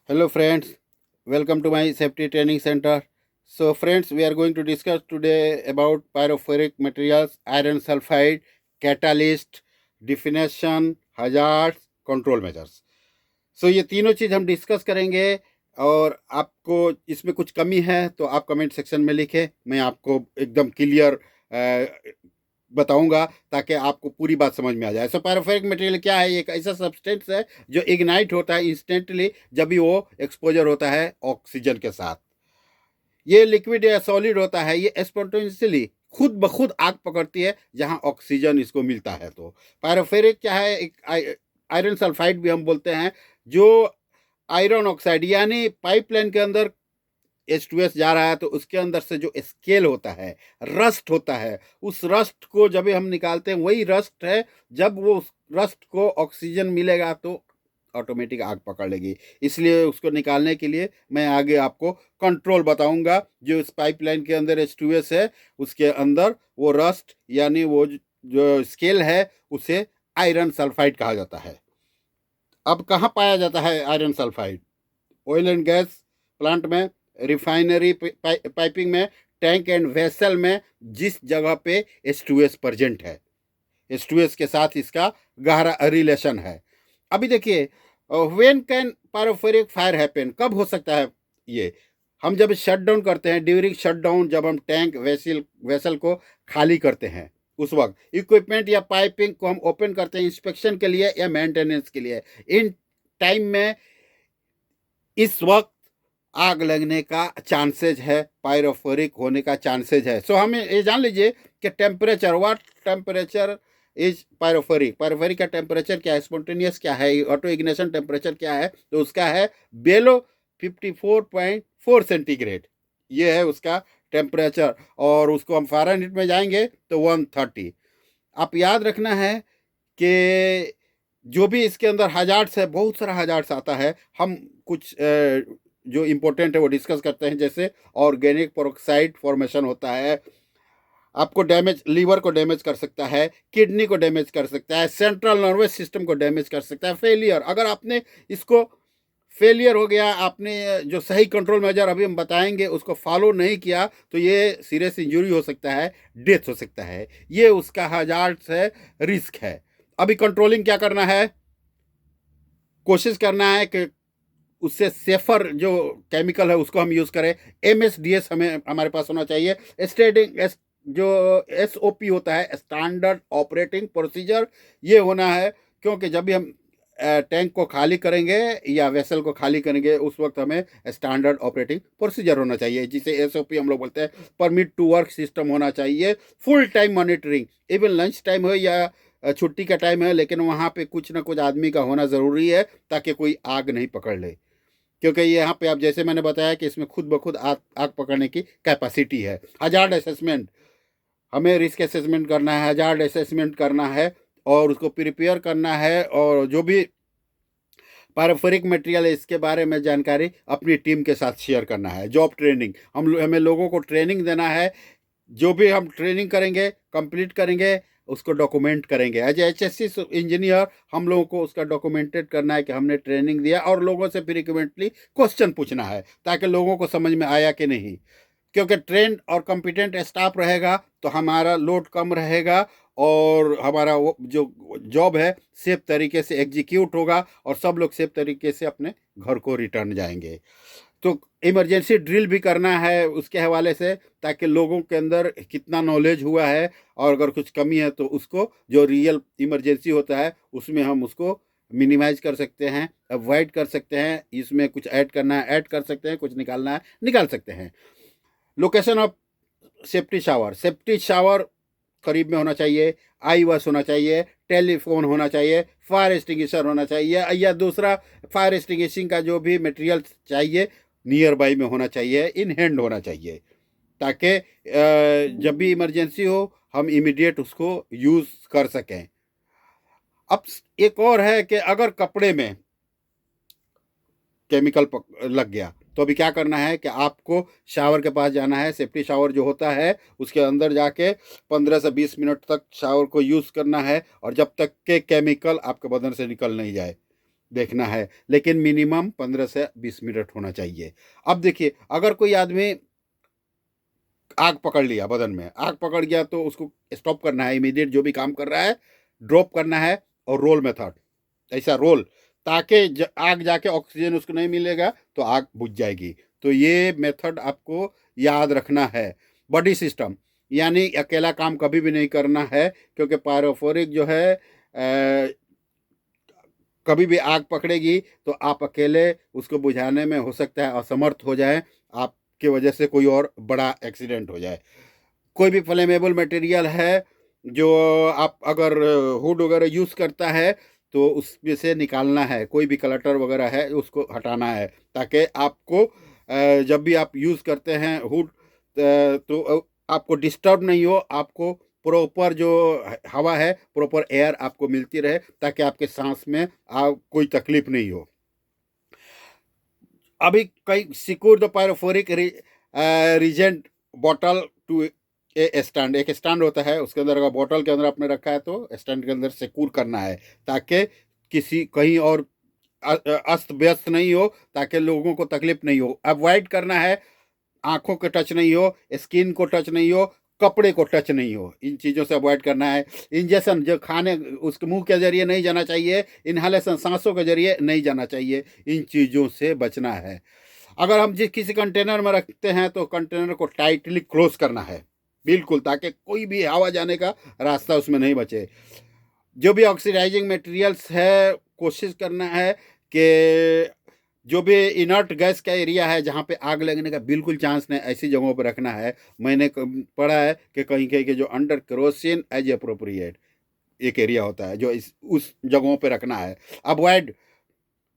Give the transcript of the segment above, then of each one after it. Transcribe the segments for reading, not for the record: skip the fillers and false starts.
Hello friends, welcome to my safety training center. So friends, we are going to discuss today about pyrophoric materials, iron sulfide, catalyst, definition, hazards, control measures. So ये तीनों चीज़ हम discuss करेंगे और आपको इसमें कुछ कमी है तो आप कमेंट सेक्शन में लिखें, मैं आपको एकदम क्लियर बताऊंगा ताकि आपको पूरी बात समझ में आ जाए। सो पायरोफेरिक मटेरियल क्या है? एक ऐसा सब्सटेंस है जो इग्नाइट होता है इंस्टेंटली जब भी वो एक्सपोजर होता है ऑक्सीजन के साथ। ये लिक्विड या सॉलिड होता है, ये स्पॉन्टेनियसली खुद ब खुद आग पकड़ती है जहां ऑक्सीजन इसको मिलता है। तो पायरोफेरिक क्या है? एक आयरन सल्फाइड भी हम बोलते हैं, जो आयरन ऑक्साइड यानी पाइपलाइन के अंदर H2S जा रहा है तो उसके अंदर से जो स्केल होता है, रस्ट होता है, उस रस्ट को जब हम निकालते हैं वही रस्ट है। जब वो उस रस्ट को ऑक्सीजन मिलेगा तो ऑटोमेटिक आग पकड़ लेगी। इसलिए उसको निकालने के लिए मैं आगे आपको कंट्रोल बताऊंगा। जो इस पाइपलाइन के अंदर H2S है उसके अंदर वो रस्ट यानी वो जो स्केल है उसे आयरन सल्फाइड कहा जाता है। अब कहाँ पाया जाता है iron sulphide? Oil and gas plant में, रिफाइनरी पाइपिंग में, टैंक एंड वेसल में, जिस जगह पे H2S प्रेजेंट है, H2S के साथ इसका गहरा रिलेशन है। अभी देखिए, व्हेन कैन पायरोफेरिक फायर हैपन? कब हो सकता है ये? हम जब शट डाउन करते हैं, ड्यूरिंग शट डाउन, जब हम टैंक वेसल को खाली करते हैं उस वक्त इक्विपमेंट या पाइपिंग को हम ओपन करते हैं इंस्पेक्शन के लिए या मेंटेनेंस के लिए। इन टाइम में इस वक्त आग लगने का चांसेज है, पायरोफोरिक होने का चांसेज है। सो हमें ये जान लीजिए कि temperature, what temperature is pyrophoric? Pyrophoric का टेम्परेचर क्या है? स्पॉन्टेनियस क्या है? ऑटो इग्निशन टेम्परेचर क्या है? तो उसका है बेलो 54.4 सेंटीग्रेड, ये है उसका टेम्परेचर। और उसको हम फ़ारेनहीट में जाएंगे तो 130। आप याद रखना है कि जो भी इसके अंदर हजार्ड्स है, बहुत सारा हजार्ड्स आता है। हम कुछ जो इम्पोर्टेंट है वो डिस्कस करते हैं, जैसे ऑर्गेनिक पेरोक्साइड फॉर्मेशन होता है, आपको डैमेज, लीवर को डैमेज कर सकता है, किडनी को डैमेज कर सकता है, सेंट्रल नर्वस सिस्टम को डैमेज कर सकता है। फेलियर, अगर आपने इसको फेलियर हो गया, आपने जो सही कंट्रोल मेजर अभी हम बताएंगे उसको फॉलो नहीं किया तो ये सीरियस इंजरी हो सकता है, डेथ हो सकता है। ये उसका हजार्ड्स है, रिस्क है। अभी कंट्रोलिंग क्या करना है? कोशिश करना है कि उससे सेफर जो केमिकल है उसको हम यूज़ करें। MSDS हमें हमारे पास होना चाहिए। स्टेटिंग जो SOP होता है, स्टैंडर्ड ऑपरेटिंग प्रोसीजर, ये होना है। क्योंकि जब भी हम टैंक को खाली करेंगे या वेसल को खाली करेंगे उस वक्त हमें स्टैंडर्ड ऑपरेटिंग प्रोसीजर होना चाहिए, जिसे SOP हम लोग बोलते हैं। परमिट टू वर्क सिस्टम होना चाहिए। Full time monitoring, even lunch time हो या छुट्टी का टाइम है, लेकिन वहाँ पे कुछ ना कुछ आदमी का होना ज़रूरी है ताकि कोई आग नहीं पकड़ ले। क्योंकि यहाँ पे आप जैसे मैंने बताया कि इसमें खुद ब खुद आग आग पकड़ने की कैपेसिटी है। हजार्ड असेसमेंट, हमें रिस्क असेसमेंट करना है, हजार्ड असेसमेंट करना है और उसको प्रिपेयर करना है। और जो भी पारंपरिक मटेरियल है इसके बारे में जानकारी अपनी टीम के साथ शेयर करना है। जॉब ट्रेनिंग, हमें लोगों को ट्रेनिंग देना है। जो भी हम ट्रेनिंग करेंगे, कंप्लीट करेंगे, उसको डॉक्यूमेंट करेंगे। एज HSC इंजीनियर हम लोगों को उसका डॉक्यूमेंटेड करना है कि हमने ट्रेनिंग दिया, और लोगों से फ्रीक्वेंटली क्वेश्चन पूछना है ताकि लोगों को समझ में आया कि नहीं। क्योंकि ट्रेंड और कॉम्पिटेंट स्टाफ रहेगा तो हमारा लोड कम रहेगा और हमारा वो जो जॉब है सेफ तरीके से एग्जीक्यूट होगा और सब लोग सेफ तरीके से अपने घर को रिटर्न जाएंगे। तो इमरजेंसी ड्रिल भी करना है उसके हवाले से, ताकि लोगों के अंदर कितना नॉलेज हुआ है और अगर कुछ कमी है तो उसको, जो रियल इमरजेंसी होता है उसमें हम उसको मिनिमाइज कर सकते हैं, अवॉइड कर सकते हैं। इसमें कुछ ऐड करना है ऐड कर सकते हैं, कुछ निकालना है निकाल सकते हैं। Location of safety shower, safety shower करीब में होना चाहिए, आई वॉश होना चाहिए, टेलीफोन होना चाहिए, फायर एक्सटिंग्विशर होना चाहिए या दूसरा फायर एक्सटिंग्विशिंग का जो भी मटेरियल चाहिए नियर बाई में होना चाहिए, इन हैंड होना चाहिए, ताकि जब भी इमरजेंसी हो हम इमीडिएट उसको यूज़ कर सकें। अब एक और है कि अगर कपड़े में केमिकल लग गया तो अभी क्या करना है कि आपको शावर के पास जाना है। सेफ्टी शावर जो होता है उसके अंदर जाके 15 से 20 मिनट तक शावर को यूज़ करना है, और जब तक के केमिकल आपके बदन से निकल नहीं जाए। देखना है, लेकिन मिनिमम 15 से 20 मिनट होना चाहिए। अब देखिए, अगर कोई आदमी आग पकड़ लिया, बदन में आग पकड़ गया, तो उसको स्टॉप करना है इमीडिएट, जो भी काम कर रहा है ड्रॉप करना है, और रोल मेथड, ऐसा रोल, ताकि आग जाके ऑक्सीजन उसको नहीं मिलेगा तो आग बुझ जाएगी। तो ये मेथड आपको याद रखना है। बॉडी सिस्टम, यानी अकेला काम कभी भी नहीं करना है, क्योंकि पायरोफोरिक जो है कभी भी आग पकड़ेगी तो आप अकेले उसको बुझाने में हो सकता है असमर्थ हो जाए, आपके वजह से कोई और बड़ा एक्सीडेंट हो जाए। कोई भी फ्लेमेबल मटेरियल है जो आप अगर हुड वगैरह यूज़ करता है तो उसमें से निकालना है, कोई भी क्लटर वगैरह है उसको हटाना है, ताकि आपको जब भी आप यूज़ करते हैं हुड तो आपको डिस्टर्ब नहीं हो, आपको प्रॉपर जो हवा है, प्रॉपर एयर आपको मिलती रहे, ताकि आपके सांस में कोई तकलीफ नहीं हो। अभी कई secure the pyrophoric reagent bottle to a stand, एक स्टैंड होता है, उसके अंदर अगर बॉटल के अंदर आपने रखा है तो स्टैंड के अंदर सिक्योर करना है, ताकि किसी कहीं और अस्त व्यस्त नहीं हो, ताकि लोगों को तकलीफ नहीं हो। अवॉइड करना है, आंखों को टच नहीं हो, स्किन को टच नहीं हो, कपड़े को टच नहीं हो, इन चीज़ों से अवॉइड करना है। इंजेक्शन जो खाने उसके मुंह के जरिए नहीं जाना चाहिए, इनहेलेशन सांसों के जरिए नहीं जाना चाहिए, इन चीज़ों से बचना है। अगर हम जिस किसी कंटेनर में रखते हैं तो कंटेनर को टाइटली क्लोज करना है बिल्कुल, ताकि कोई भी हवा जाने का रास्ता उसमें नहीं बचे। जो भी ऑक्सीडाइजिंग मटेरियल्स है, कोशिश करना है कि जो भी इनर्ट गैस का एरिया है, जहाँ पे आग लगने का बिल्कुल चांस नहीं, ऐसी जगहों पर रखना है। मैंने पढ़ा है कि कहीं कहीं के जो अंडर केरोसिन एज अप्रोप्रिएट एक एरिया होता है, जो उस जगहों पे रखना है। अवॉइड,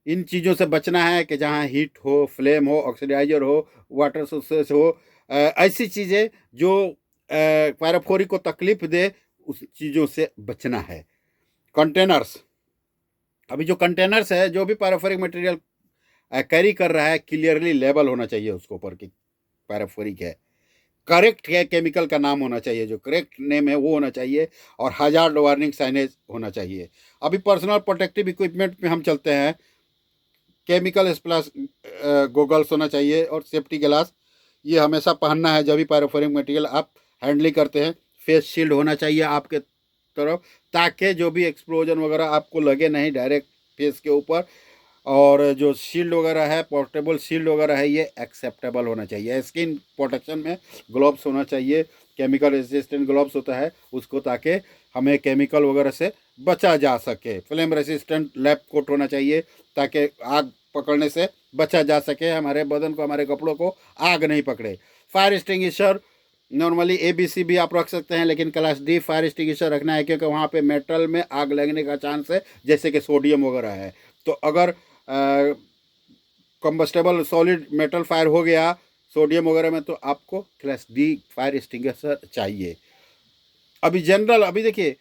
इन चीज़ों से बचना है कि जहाँ हीट हो, फ्लेम हो, ऑक्सीडाइजर हो, वाटर सोर्सेस हो, ऐसी चीज़ें जो पायरोफोरिक को तकलीफ दे, उस चीज़ों से बचना है। कंटेनर्स, अभी जो कंटेनर्स है, जो भी पायरोफोरिक मटेरियल कैरी कर रहा है, क्लियरली लेबल होना चाहिए उसके ऊपर कि पायरोफोरिक है, करेक्ट है, केमिकल का नाम होना चाहिए, जो करेक्ट नेम है वो होना चाहिए, और हजार्ड वार्निंग साइनेज होना चाहिए। अभी पर्सनल प्रोटेक्टिव इक्विपमेंट में हम चलते हैं, केमिकल स्प्लैश गोगल्स होना चाहिए, और सेफ्टी ग्लास ये हमेशा पहनना है जब भी पायरोफोरिक मटेरियल आप हैंडलिंग करते हैं। फेस शील्ड होना चाहिए आपके तरफ, ताकि जो भी एक्सप्लोजन वगैरह आपको लगे नहीं डायरेक्ट फेस के ऊपर। और जो शील्ड वगैरह है, पोर्टेबल शील्ड वगैरह है, ये एक्सेप्टेबल होना चाहिए। स्किन प्रोटेक्शन में ग्लोव्स होना चाहिए, केमिकल रेजिस्टेंट ग्लोव्स होता है उसको, ताकि हमें केमिकल वगैरह से बचा जा सके। फ्लेम रेजिस्टेंट लैब कोट होना चाहिए, ताकि आग पकड़ने से बचा जा सके, हमारे बदन को, हमारे कपड़ों को आग नहीं पकड़े। फायर एक्सटिंग्विशर नॉर्मली ABC भी आप रख सकते हैं, लेकिन क्लास D फायर एक्सटिंग्विशर रखना है, क्योंकि वहाँ पे मेटल में आग लगने का चांस है, जैसे कि सोडियम वगैरह है। तो अगर कंबस्टेबल सॉलिड मेटल फायर हो गया सोडियम वगैरह में, तो आपको क्लास D फायर एक्सटिंग्विशर चाहिए। अभी जनरल, अभी देखिए,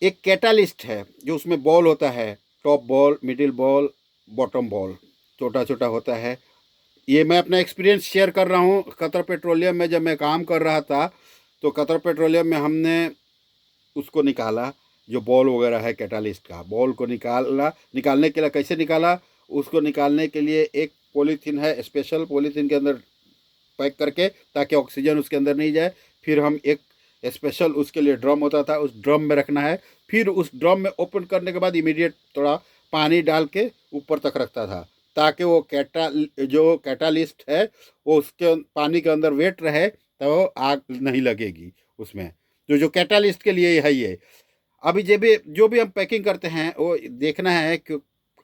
एक कैटालिस्ट है जो उसमें बॉल होता है, top ball, middle ball, bottom ball, छोटा छोटा होता है। ये मैं अपना एक्सपीरियंस शेयर कर रहा हूँ। कतर पेट्रोलियम में जब मैं काम कर रहा था, तो कतर पेट्रोलियम में हमने उसको निकाला, जो बॉल वगैरह है कैटालिस्ट का, बॉल को निकाला। निकालने के लिए कैसे निकाला, उसको निकालने के लिए एक पॉलीथीन है, स्पेशल पॉलीथीन के अंदर पैक करके, ताकि ऑक्सीजन उसके अंदर नहीं जाए। फिर हम एक स्पेशल उसके लिए ड्रम होता था, उस ड्रम में रखना है। फिर उस ड्रम में ओपन करने के बाद इमीडिएट थोड़ा पानी डाल के ऊपर तक रखता था, ताकि वो जो कैटालिस्ट है वो उसके पानी के अंदर वेट रहे, तो आग नहीं लगेगी उसमें। जो कैटालिस्ट के लिए है ये। अभी जो भी हम पैकिंग करते हैं, वो देखना है कि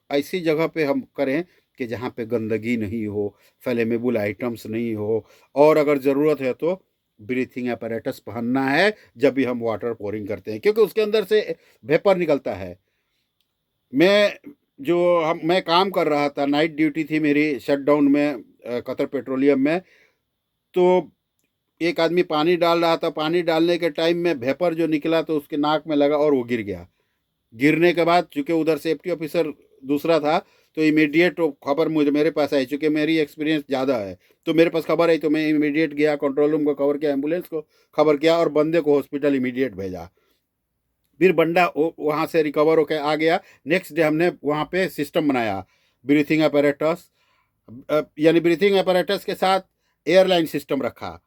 ऐसी जगह पे हम करें कि जहाँ पे गंदगी नहीं हो, फ्लेमेबल आइटम्स नहीं हो, और अगर ज़रूरत है तो ब्रीथिंग apparatus पहनना है जब भी हम वाटर पोरिंग करते हैं, क्योंकि उसके अंदर से वेपर निकलता है। मैं काम कर रहा था, नाइट ड्यूटी थी मेरी शटडाउन में, कतर पेट्रोलियम में। तो एक आदमी पानी डाल रहा था, पानी डालने के टाइम में वेपर जो निकला तो उसके नाक में लगा और वो गिर गया। गिरने के बाद चूंकि उधर सेफ्टी ऑफिसर दूसरा था, तो इमीडिएट खबर मेरे पास आई, चूँकि मेरी एक्सपीरियंस ज़्यादा है, तो मेरे पास खबर आई, तो मैं इमीडिएट गया, कंट्रोल रूम को खबर किया, एम्बुलेंस को खबर किया, और बंदे को हॉस्पिटल इमीडिएट भेजा। फिर बंदा वहाँ से रिकवर होकर आ गया। नेक्स्ट डे हमने वहाँ पे सिस्टम बनाया, ब्रीथिंग apparatus, यानी ब्रीथिंग apparatus के साथ एयरलाइन सिस्टम रखा।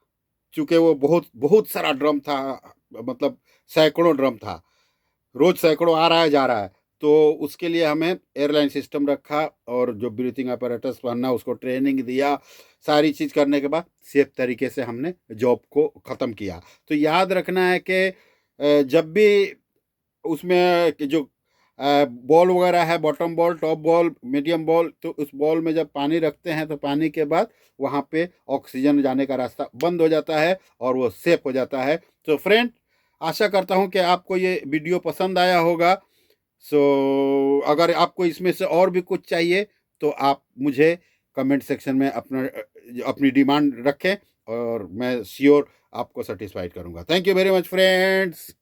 चूँकि वो बहुत बहुत सारा ड्रम था, मतलब सैकड़ों ड्रम था, रोज सैकड़ों आ रहा है जा रहा है, तो उसके लिए हमें एयरलाइन सिस्टम रखा और जो ब्रीथिंग apparatus पहनना उसको ट्रेनिंग दिया। सारी चीज़ करने के बाद सेफ तरीके से हमने जॉब को ख़त्म किया। तो याद रखना है कि जब भी उसमें जो बॉल वगैरह है, bottom ball, top ball, medium ball, तो उस बॉल में जब पानी रखते हैं तो पानी के बाद वहाँ पे ऑक्सीजन जाने का रास्ता बंद हो जाता है और वो सेफ हो जाता है। तो फ्रेंड, आशा करता हूँ कि आपको ये वीडियो पसंद आया होगा। सो अगर आपको इसमें से और भी कुछ चाहिए तो आप मुझे कमेंट सेक्शन में अपनी डिमांड रखें और मैं श्योर आपको सेटिस्फाइड करूँगा। Thank you very much friends.